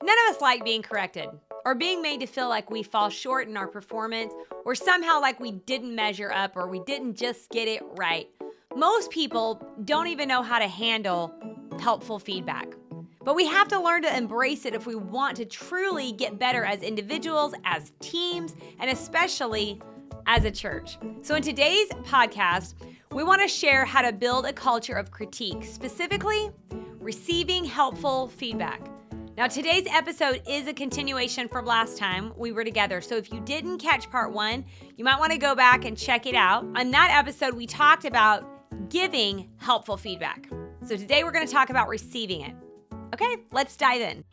None of us like being corrected or being made to feel like we fall short in our performance or somehow like we didn't measure up or we didn't just get it right. Most people don't even know how to handle helpful feedback. But we have to learn to embrace it if we want to truly get better as individuals, as teams, and especially as a church. So in today's podcast, we want to share how to build a culture of critique, specifically receiving helpful feedback. Now, today's episode is a continuation from last time we were together. So if you didn't catch part 1, you might want to go back and check it out. On that episode, we talked about giving helpful feedback. So today we're going to talk about receiving it. Okay, let's dive in.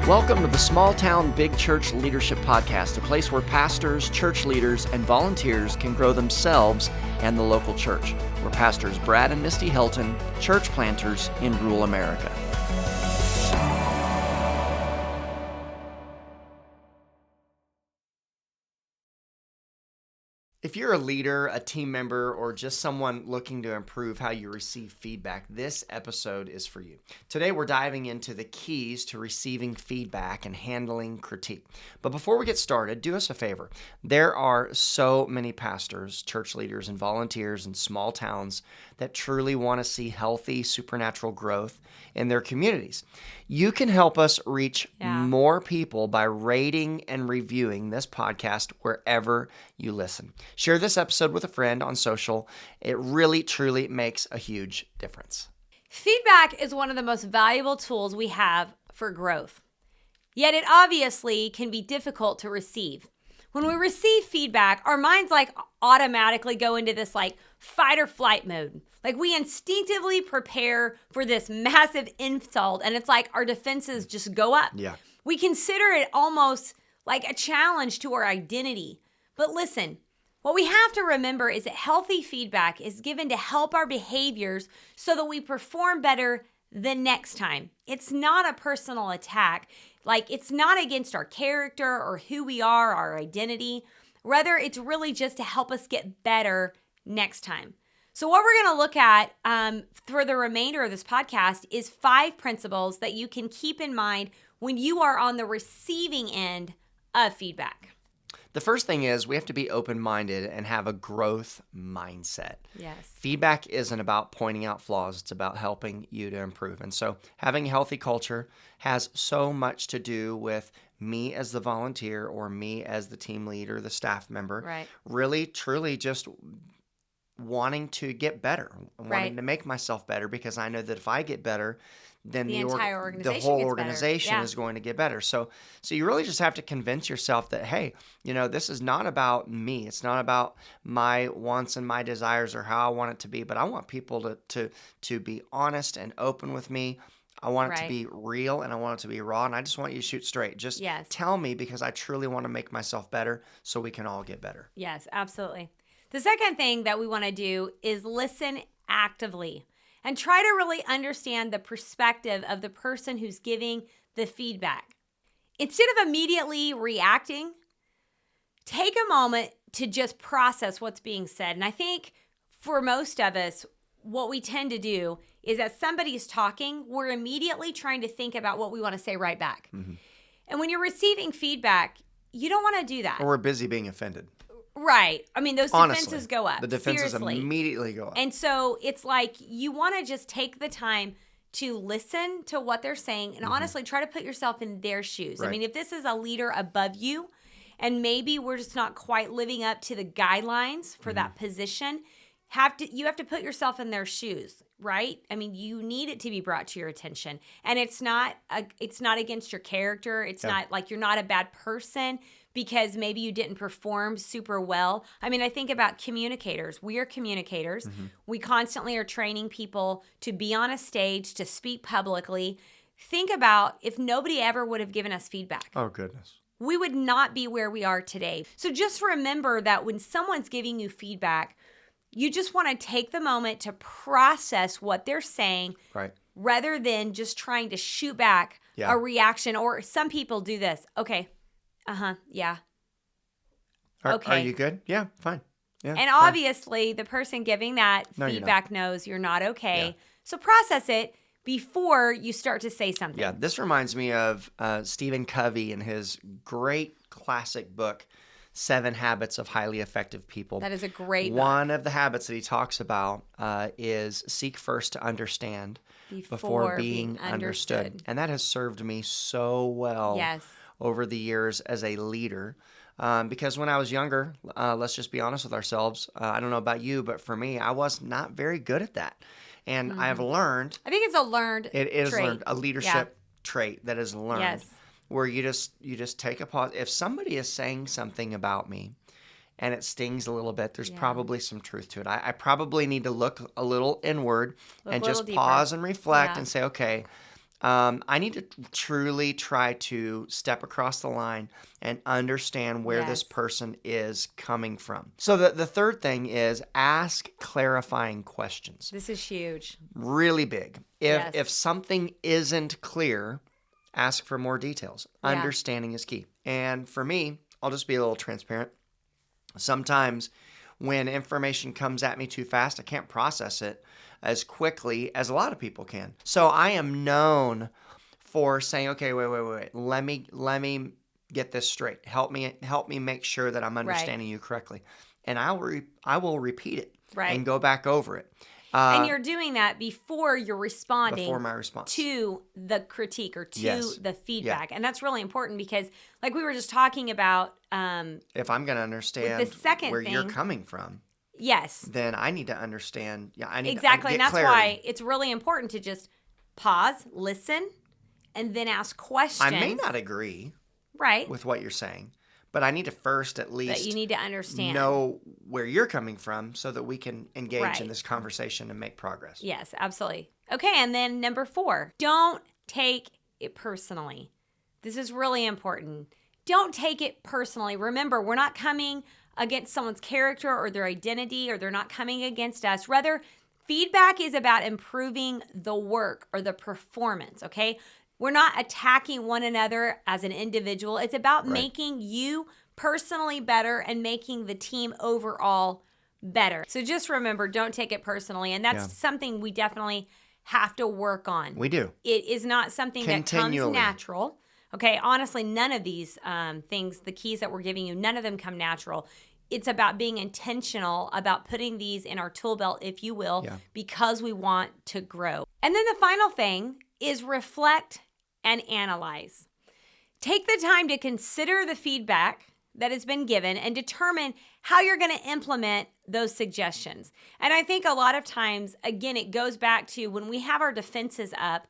Welcome to the Small Town Big Church Leadership Podcast, a place where pastors, church leaders, and volunteers can grow themselves and the local church. We're pastors Brad and Misty Helton, church planters in rural America. If you're a leader, a team member, or just someone looking to improve how you receive feedback, this episode is for you. Today, we're diving into the keys to receiving feedback and handling critique. But before we get started, do us a favor. There are so many pastors, church leaders, and volunteers in small towns that truly want to see healthy supernatural growth in their communities. You can help us reach more people by rating and reviewing this podcast wherever you listen. Share this episode with a friend on social. It really, truly makes a huge difference. Feedback is one of the most valuable tools we have for growth. Yet it obviously can be difficult to receive. When we receive feedback, our minds automatically go into this fight or flight mode. We instinctively prepare for this massive insult, and it's like our defenses just go up. Yeah. We consider it almost like a challenge to our identity. But listen, what we have to remember is that healthy feedback is given to help our behaviors so that we perform better the next time. It's not a personal attack. It's not against our character or who we are, our identity. Rather, it's really just to help us get better next time. So what we're going to look at for the remainder of this podcast is 5 principles that you can keep in mind when you are on the receiving end of feedback. The first thing is we have to be open-minded and have a growth mindset. Yes. Feedback isn't about pointing out flaws. It's about helping you to improve. And so having a healthy culture has so much to do with me as the volunteer or me as the team leader, the staff member. Right. Really, truly just wanting to get better, wanting to make myself better, because I know that if I get better, then the entire organization the whole gets organization better. is going to get better. So you really just have to convince yourself that, hey, this is not about me. It's not about my wants and my desires or how I want it to be, but I want people to be honest and open with me. I want it to be real and I want it to be raw, and I just want you to shoot straight. Just tell me, because I truly want to make myself better so we can all get better. Yes, absolutely. The second thing that we want to do is listen actively and try to really understand the perspective of the person who's giving the feedback. Instead of immediately reacting, take a moment to just process what's being said. And I think for most of us, what we tend to do is as somebody's talking, we're immediately trying to think about what we want to say right back. Mm-hmm. And when you're receiving feedback, you don't want to do that. Or we're busy being offended. Right. I mean, those defenses go up. The defenses seriously. Immediately go up. And so it's like you want to just take the time to listen to what they're saying and honestly try to put yourself in their shoes. Right. I mean, if this is a leader above you and maybe we're just not quite living up to the guidelines for that position, you have to put yourself in their shoes, right? I mean, you need it to be brought to your attention. And it's not against your character. It's not like you're not a bad person because maybe you didn't perform super well. I mean, I think about communicators. We are communicators. Mm-hmm. We constantly are training people to be on a stage, to speak publicly. Think about if nobody ever would have given us feedback. Oh, goodness. We would not be where we are today. So just remember that when someone's giving you feedback, you just want to take the moment to process what they're saying, right, rather than just trying to shoot back a reaction. Or some people do this. Okay. Yeah. Okay. Are you good? Yeah, fine. Yeah, and fine. obviously the person giving that feedback knows you're not okay. Yeah. So process it. before you start to say something. Yeah, this reminds me of Stephen Covey and his great classic book, 7 Habits of Highly Effective People. That is a great book. One of the habits that he talks about is seek first to understand before being understood. And that has served me so well over the years as a leader. Because when I was younger, let's just be honest with ourselves. I don't know about you, but for me, I was not very good at that. And I have learned. I think it's a learned It is trait. learned, a leadership trait that is learned. Yes. Where you just take a pause. If somebody is saying something about me and it stings a little bit, there's probably some truth to it. I probably need to look a little inward and just pause and reflect and say, okay, I need to truly try to step across the line and understand where this person is coming from. So the third thing is ask clarifying questions. This is huge. Really big. If something isn't clear, ask for more details. Understanding is key. And for me, I'll just be a little transparent. Sometimes when information comes at me too fast, I can't process it as quickly as a lot of people can. So I am known for saying, okay, wait. Let me get this straight. Help me make sure that I'm understanding you correctly. And I will repeat it and go back over it. And you're doing that before you're responding before my response to the critique or to the feedback. And that's really important because like we were just talking about if I'm going to understand where you're coming from, then I need to understand. I need exactly. to And that's clarity. why it's really important to just pause, listen, and then ask questions. I may not agree with what you're saying, but I need to first at least that you need to understand, know where you're coming from so that we can engage in this conversation and make progress. Yes, absolutely. Okay, and then number 4, don't take it personally. This is really important. Don't take it personally. Remember, we're not coming against someone's character or their identity, or they're not coming against us. Rather, feedback is about improving the work or the performance, okay? We're not attacking one another as an individual. It's about making you personally better and making the team overall better. So just remember, don't take it personally. And that's something we definitely have to work on. We do. It is not something that comes natural. Okay, honestly, none of these things, the keys that we're giving you, none of them come natural. It's about being intentional about putting these in our tool belt, if you will, because we want to grow. And then the final thing is reflect and analyze. Take the time to consider the feedback that has been given and determine how you're going to implement those suggestions. And I think a lot of times, again, it goes back to when we have our defenses up,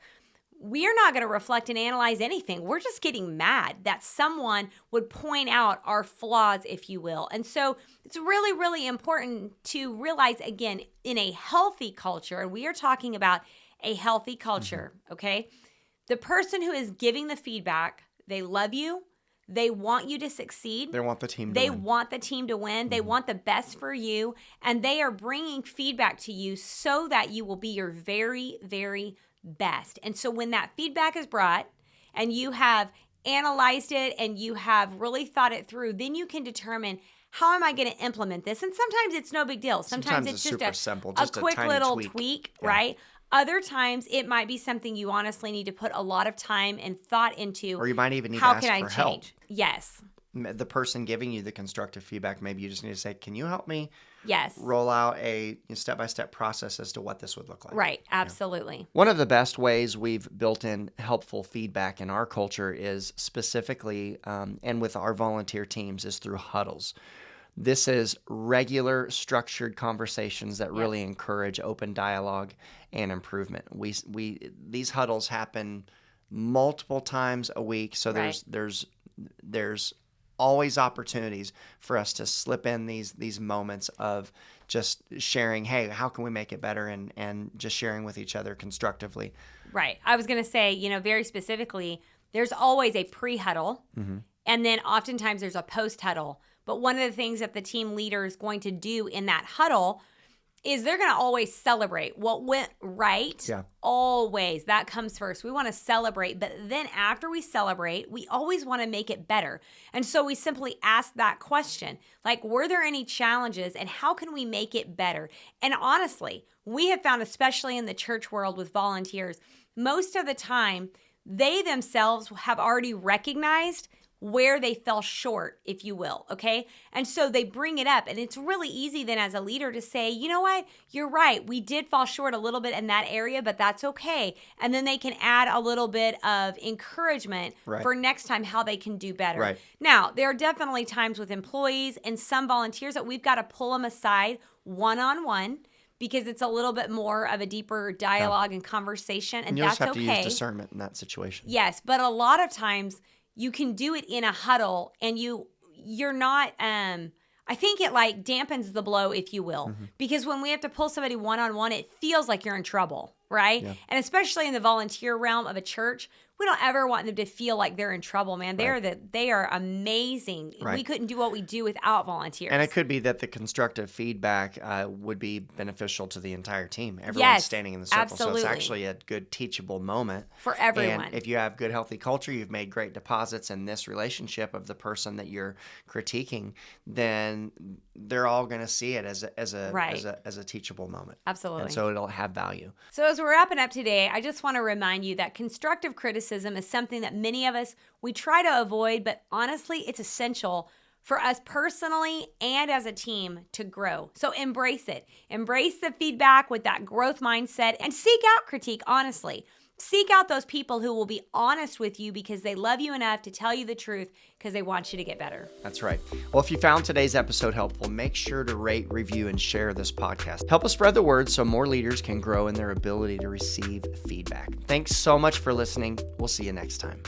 we're not going to reflect and analyze anything. We're just getting mad that someone would point out our flaws, if you will. And so it's really, really important to realize, again, in a healthy culture, and we are talking about a healthy culture, okay? The person who is giving the feedback, they love you. They want you to succeed. They want the team to win. They want the team to win. They want the best for you. And they are bringing feedback to you so that you will be your very, very best. And so when that feedback is brought and you have analyzed it and you have really thought it through, then you can determine, how am I going to implement this? And sometimes it's no big deal. Sometimes it's just super simple, just a quick tiny little tweak, right? Other times it might be something you honestly need to put a lot of time and thought into. Or you might even need to ask for help. Yes. The person giving you the constructive feedback, maybe you just need to say, can you help me Yes. roll out a step-by-step process as to what this would look like? Right. Absolutely. Yeah. One of the best ways we've built in helpful feedback in our culture is specifically, and with our volunteer teams, is through huddles. This is regular structured conversations that really encourage open dialogue and improvement. These huddles happen multiple times a week, so there's always opportunities for us to slip in these moments of just sharing, hey, how can we make it better, and just sharing with each other constructively. Right. I was going to say, very specifically, there's always a pre-huddle, and then oftentimes there's a post-huddle. But one of the things that the team leader is going to do in that huddle is they're going to always celebrate what went right. Yeah. Always. That comes first. We want to celebrate. But then after we celebrate, we always want to make it better. And so we simply ask that question, like, were there any challenges and how can we make it better? And honestly, we have found, especially in the church world with volunteers, most of the time, they themselves have already recognized where they fell short, if you will, okay? And so they bring it up, and it's really easy then as a leader to say, you know what, you're right, we did fall short a little bit in that area, but that's okay. And then they can add a little bit of encouragement for next time how they can do better. Right. Now, there are definitely times with employees and some volunteers that we've got to pull them aside one-on-one, because it's a little bit more of a deeper dialogue and conversation, and you'll that's just have to okay. use discernment in that situation. Yes, but a lot of times you can do it in a huddle, and you're not I think it like dampens the blow, if you will, because when we have to pull somebody one-on-one, it feels like you're in trouble, right? Yeah. And especially in the volunteer realm of a church, we don't ever want them to feel like they're in trouble, man. They are amazing. Right. We couldn't do what we do without volunteers. And it could be that the constructive feedback would be beneficial to the entire team. Everyone's standing in the circle. Absolutely. So it's actually a good teachable moment. For everyone. And if you have good, healthy culture, you've made great deposits in this relationship of the person that you're critiquing, then they're all going to see it as a teachable moment. Absolutely. And so it'll have value. So as we're wrapping up today, I just want to remind you that constructive criticism is something that many of us, we try to avoid, but honestly, it's essential for us personally and as a team to grow. So embrace it. Embrace the feedback with that growth mindset and seek out critique, honestly. Seek out those people who will be honest with you because they love you enough to tell you the truth because they want you to get better. That's right. Well, if you found today's episode helpful, make sure to rate, review, and share this podcast. Help us spread the word so more leaders can grow in their ability to receive feedback. Thanks so much for listening. We'll see you next time.